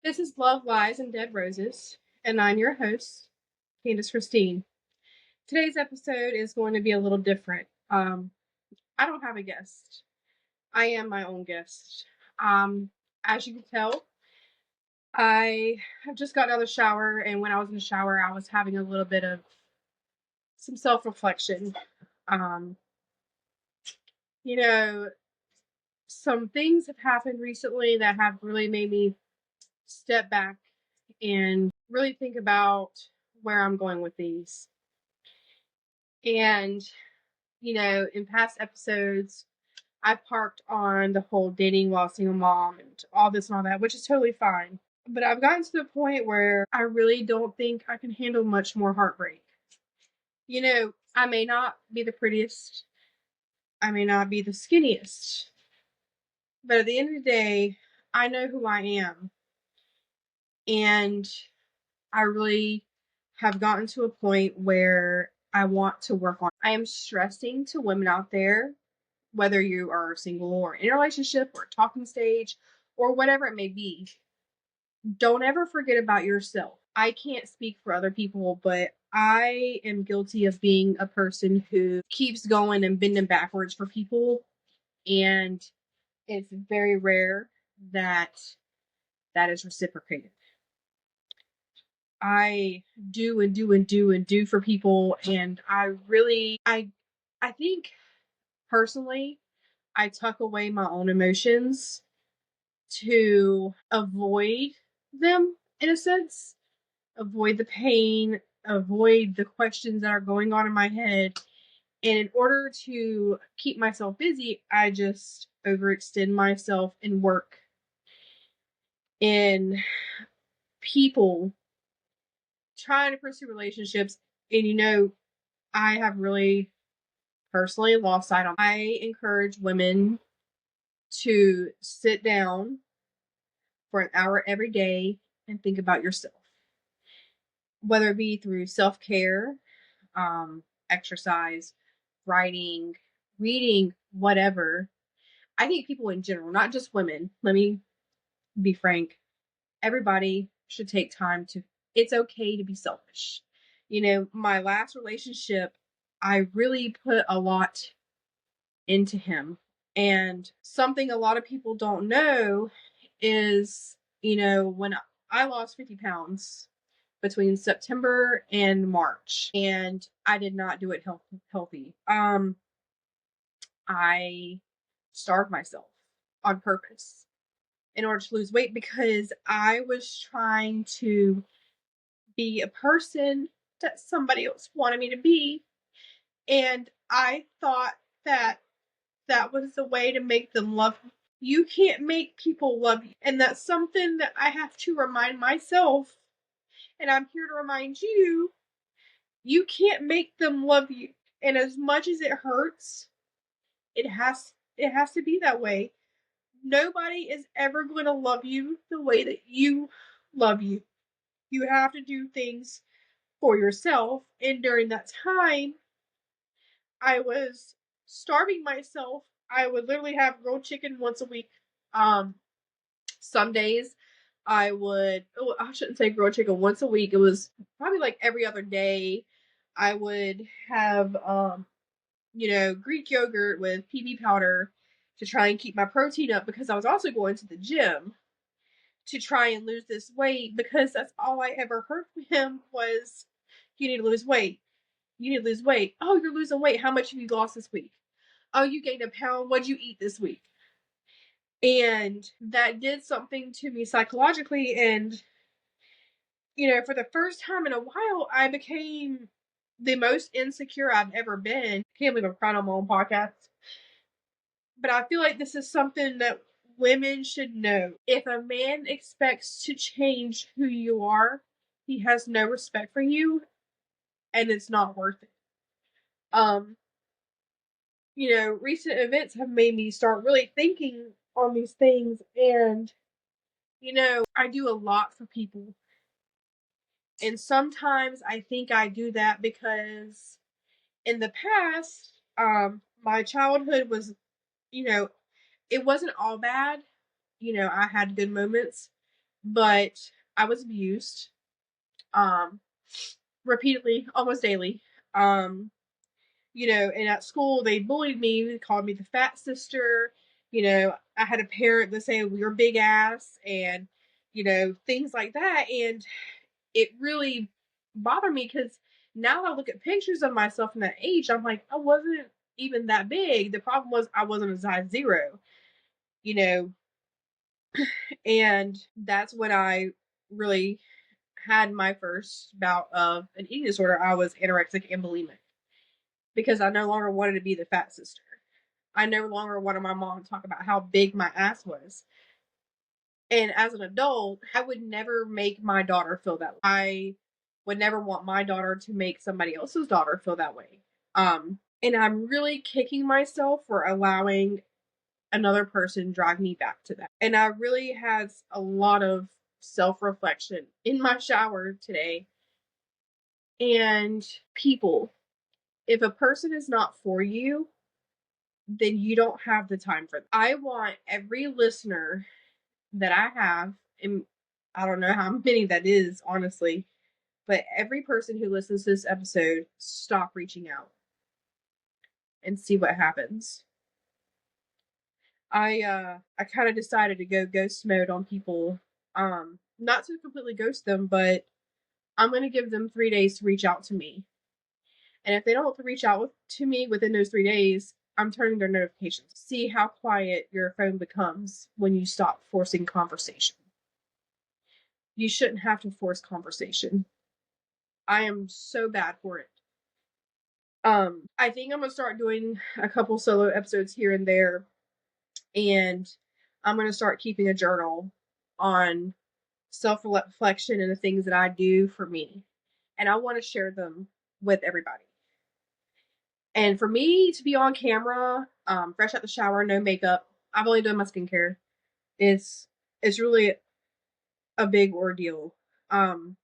This is Love, Lies, and Dead Roses, and I'm your host, Candice Christine. Today's episode is going to be a little different. I don't have a guest. I am my own guest. Um, as you can tell, I have just gotten out of the shower, and when I was in the shower, I was having a little bit of some self-reflection. Um, you know, some things have happened recently that have really made me step back and really think about where I'm going with these. And, in past episodes, I've parked on the whole dating while single mom and all this and all that, which is totally fine. But I've gotten to the point where I really don't think I can handle much more heartbreak. I may not be the prettiest, I may not be the skinniest, but at the end of the day, I know who I am. And I really have gotten to a point where I want to work on. I am stressing to women out there, whether you are single or in a relationship or talking stage or whatever it may be. Don't ever forget about yourself. I can't speak for other people, but I am guilty of being a person who keeps going and bending backwards for people, and it's very rare that that is reciprocated. I do and do and do and do for people, and I think personally I tuck away my own emotions to avoid them, in a sense, avoid the pain, avoid the questions that are going on in my head. And in order to keep myself busy, I just overextend myself and work in people trying to pursue relationships. And I have really personally lost sight on. I encourage women to sit down for an hour every day and think about yourself, whether it be through self care, exercise, writing, reading, whatever. I think people in general, not just women, let me be frank, everybody should take time to, it's okay to be selfish. My last relationship, I really put a lot into him. And something a lot of people don't know is, when I lost 50 pounds between September and March, and I did not do it healthy. I starved myself on purpose in order to lose weight because I was trying to be a person that somebody else wanted me to be. And I thought that that was the way to make them love me. You can't make people love you. And that's something that I have to remind myself. And I'm here to remind you, you can't make them love you. And as much as it hurts, it has to be that way. Nobody is ever going to love you the way that you love you. You have to do things for yourself. And during that time, I was starving myself. I would literally have grilled chicken once a week. Some days I would, oh, I shouldn't say grilled chicken once a week. It was probably like every other day. I would have, Greek yogurt with PB powder to try and keep my protein up because I was also going to the gym to try and lose this weight because that's all I ever heard from him was, you need to lose weight. You need to lose weight. Oh, you're losing weight. How much have you lost this week? Oh, you gained a pound. What'd you eat this week? And that did something to me psychologically. And, for the first time in a while, I became the most insecure I've ever been. I can't believe I'm crying on my own podcast. But I feel like this is something that women should know. If a man expects to change who you are, he has no respect for you and it's not worth it. Um, recent events have made me start really thinking on these things, and I do a lot for people. And sometimes I think I do that because in the past, my childhood was, it wasn't all bad. I had good moments, but I was abused, um, repeatedly, almost daily. Um, and at school they bullied me, they called me the fat sister. I had a parent that say you're big ass, and things like that, and it really bothered me because now I look at pictures of myself in that age, I'm like, I wasn't even that big. The problem was I wasn't a size zero, you know, and that's when I really had my first bout of an eating disorder. I was anorexic and bulimic because I no longer wanted to be the fat sister. I no longer wanted my mom to talk about how big my ass was. And as an adult, I would never make my daughter feel that way. I would never want my daughter to make somebody else's daughter feel that way. And I'm really kicking myself for allowing another person drag me back to that. And I really had a lot of self reflection in my shower today. And people, if a person is not for you, then you don't have the time for them. I want every listener that I have, and I don't know how many that is, honestly, but every person who listens to this episode, stop reaching out and see what happens. I kind of decided to go ghost mode on people. Not to completely ghost them, but I'm gonna give them 3 days to reach out to me. And if they don't reach out to me within those 3 days, I'm turning their notifications. See how quiet your phone becomes when you stop forcing conversation. You shouldn't have to force conversation. I am so bad for it. I think I'm gonna start doing a couple solo episodes here and there, and I'm gonna start keeping a journal on self-reflection and the things that I do for me, and I want to share them with everybody. And for me to be on camera, fresh out the shower, no makeup, I've only done my skincare. It's it's really a big ordeal. Um,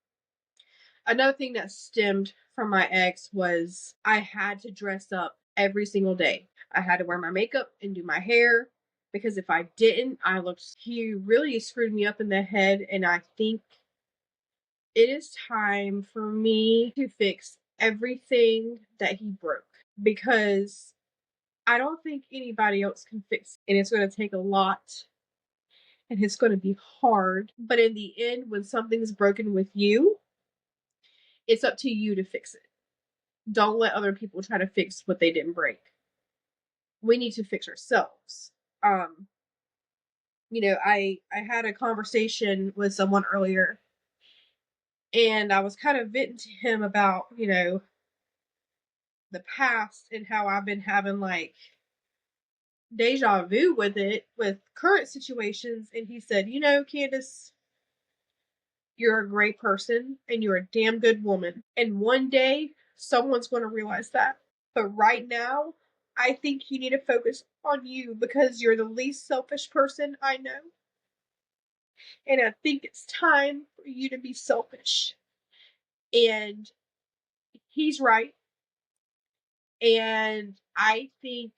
Another thing that stemmed from my ex was I had to dress up every single day. I had to wear my makeup and do my hair because if I didn't, I looked. He really screwed me up in the head, and I think it is time for me to fix everything that he broke because I don't think anybody else can fix it. And it's going to take a lot and it's going to be hard. But in the end, when something's broken with you, it's up to you to fix it. Don't let other people try to fix what they didn't break. We need to fix ourselves. Um, I had a conversation with someone earlier and I was kind of venting to him about, the past and how I've been having like deja vu with it with current situations. And he said, Candice, you're a great person and you're a damn good woman. And one day someone's going to realize that. But right now, I think you need to focus on you because you're the least selfish person I know. And I think it's time for you to be selfish. And he's right. And I think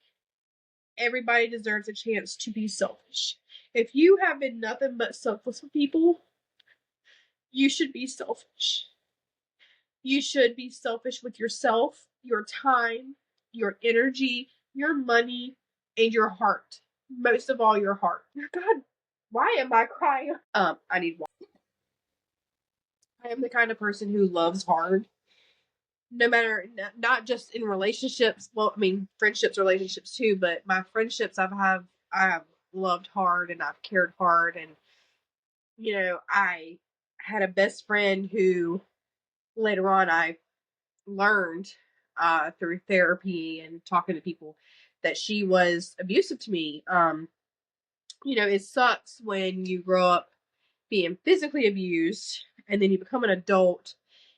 everybody deserves a chance to be selfish. If you have been nothing but selfless with people, you should be selfish. You should be selfish with yourself, your time, your energy, your money, and your heart. Most of all, your heart. God, why am I crying? I need water. I am the kind of person who loves hard. No matter, not just in relationships. Well, I mean, friendships, relationships too. But my friendships, I have loved hard and I've cared hard. And I had a best friend who later on I learned through therapy and talking to people that she was abusive to me. It sucks when you grow up being physically abused and then you become an adult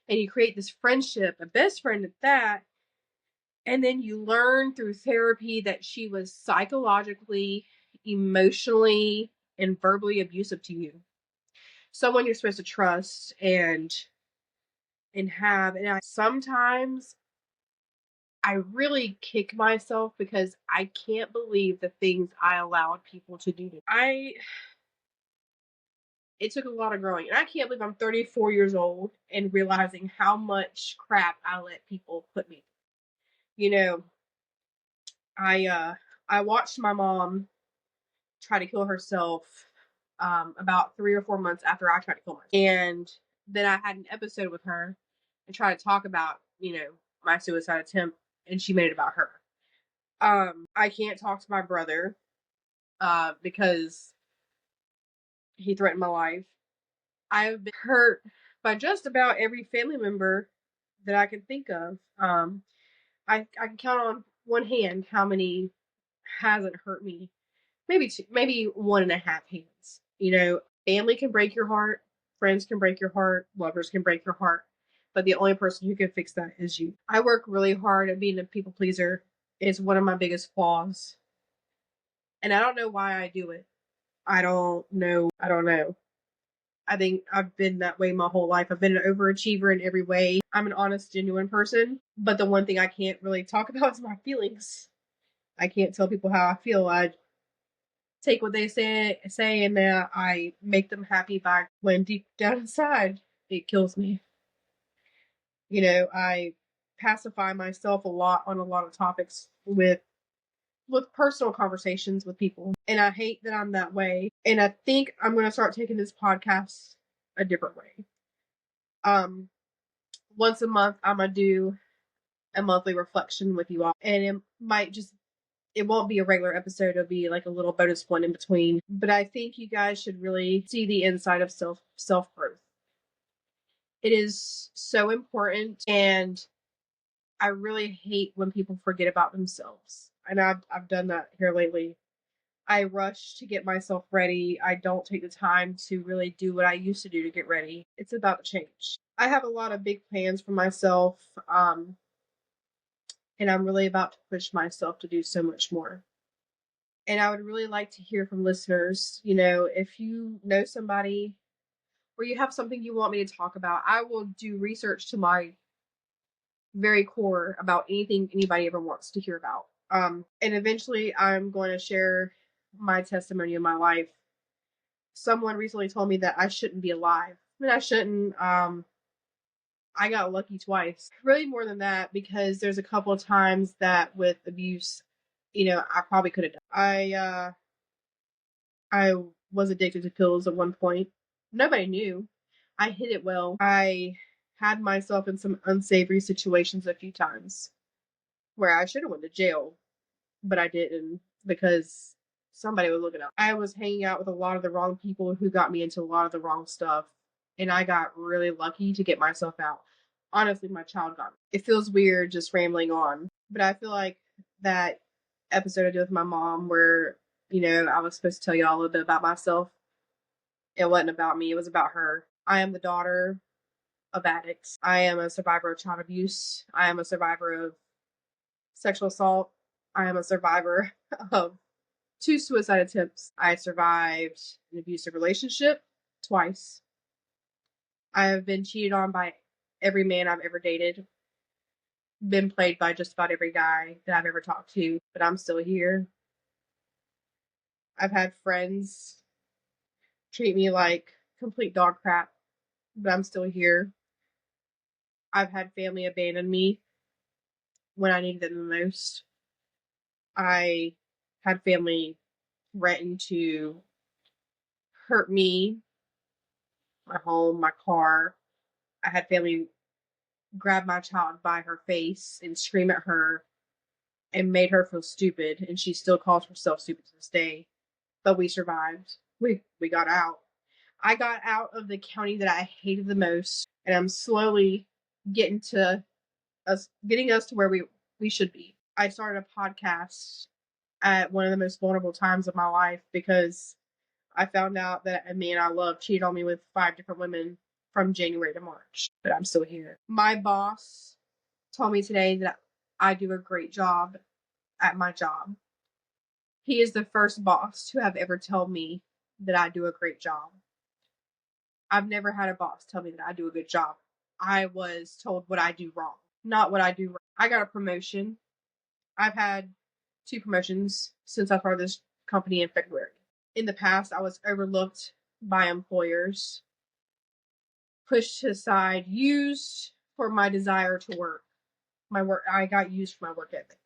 and you create this friendship, a best friend at that, and then you learn through therapy that she was psychologically, emotionally, and verbally abusive to you. Someone you're supposed to trust and have. And I sometimes I really kick myself because I can't believe the things I allowed people to do to me. it took a lot of growing. And I can't believe I'm 34 years old and realizing how much crap I let people put me through. I watched my mom try to kill herself about 3 or 4 months after I tried to kill myself. And then I had an episode with her and tried to talk about, my suicide attempt, and she made it about her. I can't talk to my brother because he threatened my life. I've been hurt by just about every family member that I can think of. I can count on one hand how many hasn't hurt me. Maybe two, maybe 1.5 hands. Family can break your heart, friends can break your heart, lovers can break your heart, but the only person who can fix that is you. I work really hard at being a people pleaser. It's one of my biggest flaws, and I don't know why I do it. I don't know. I think I've been that way my whole life. I've been an overachiever in every way. I'm an honest, genuine person, but the one thing I can't really talk about is my feelings. I can't tell people how I feel. I take what they say, and then I make them happy by when deep down inside it kills me. I pacify myself a lot on a lot of topics with personal conversations with people, and I hate that I'm that way. And I think I'm going to start taking this podcast a different way. Once a month, I'm gonna do a monthly reflection with you all, and it won't be a regular episode. It'll be like a little bonus one in between. But I think you guys should really see the inside of self growth. It is so important, and I really hate when people forget about themselves. And I've done that here lately. I rush to get myself ready. I don't take the time to really do what I used to do to get ready. It's about to change. I have a lot of big plans for myself, and I'm really about to push myself to do so much more. And I would really like to hear from listeners. If you know somebody or you have something you want me to talk about, I will do research to my very core about anything anybody ever wants to hear about. And eventually I'm going to share my testimony of my life. Someone recently told me that I shouldn't be alive. I mean, I shouldn't. I got lucky twice. Really more than that, because there's a couple of times that with abuse, I probably could have done. I was addicted to pills at one point. Nobody knew. I hid it well. I had myself in some unsavory situations a few times where I should have went to jail, but I didn't because somebody was looking out. I was hanging out with a lot of the wrong people who got me into a lot of the wrong stuff, and I got really lucky to get myself out. Honestly, my child got me. It feels weird just rambling on, but I feel like that episode I did with my mom where, I was supposed to tell y'all a little bit about myself. It wasn't about me, it was about her. I am the daughter of addicts. I am a survivor of child abuse. I am a survivor of sexual assault. I am a survivor of 2 suicide attempts. I survived an abusive relationship twice. I have been cheated on by every man I've ever dated. Been played by just about every guy that I've ever talked to, but I'm still here. I've had friends treat me like complete dog crap, but I'm still here. I've had family abandon me when I needed them the most. I had family threaten to hurt me, my home, my car. I had family grab my child by her face and scream at her and made her feel stupid, and she still calls herself stupid to this day. But we survived. We got out. I got out of the county that I hated the most, and I'm slowly getting us to where we should be. I started a podcast at one of the most vulnerable times of my life because I found out that a man I love cheated on me with 5 different women from January to March, but I'm still here. My boss told me today that I do a great job at my job. He is the first boss to have ever told me that I do a great job. I've never had a boss tell me that I do a good job. I was told what I do wrong, not what I do right. I got a promotion. I've had 2 promotions since I started this company in February. In the past, I was overlooked by employers, pushed aside, used for my desire to work. I got used for my work ethic.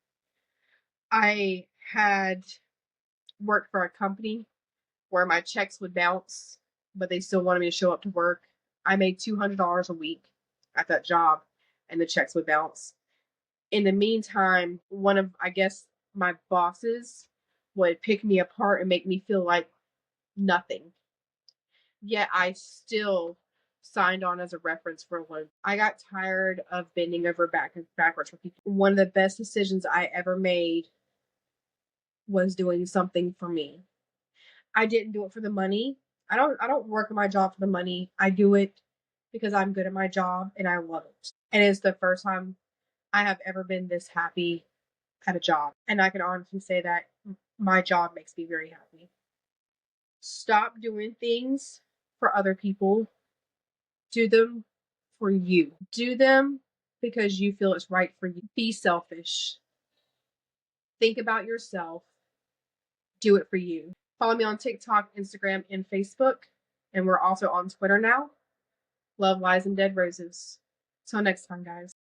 I had worked for a company where my checks would bounce, but they still wanted me to show up to work. I made $200 a week at that job, and the checks would bounce. In the meantime, one of, I guess, my bosses would pick me apart and make me feel like nothing. Yet I still signed on as a reference for a loan. I got tired of bending over backwards for people. One of the best decisions I ever made was doing something for me. I didn't do it for the money. I don't work at my job for the money. I do it because I'm good at my job and I love it. And it's the first time I have ever been this happy at a job. And I can honestly say that my job makes me very happy. Stop doing things for other people. Do them for you. Do them because you feel it's right for you. Be selfish. Think about yourself. Do it for you. Follow me on TikTok, Instagram, and Facebook. And we're also on Twitter now. Love, Lies, and Dead Roses. Till next time, guys.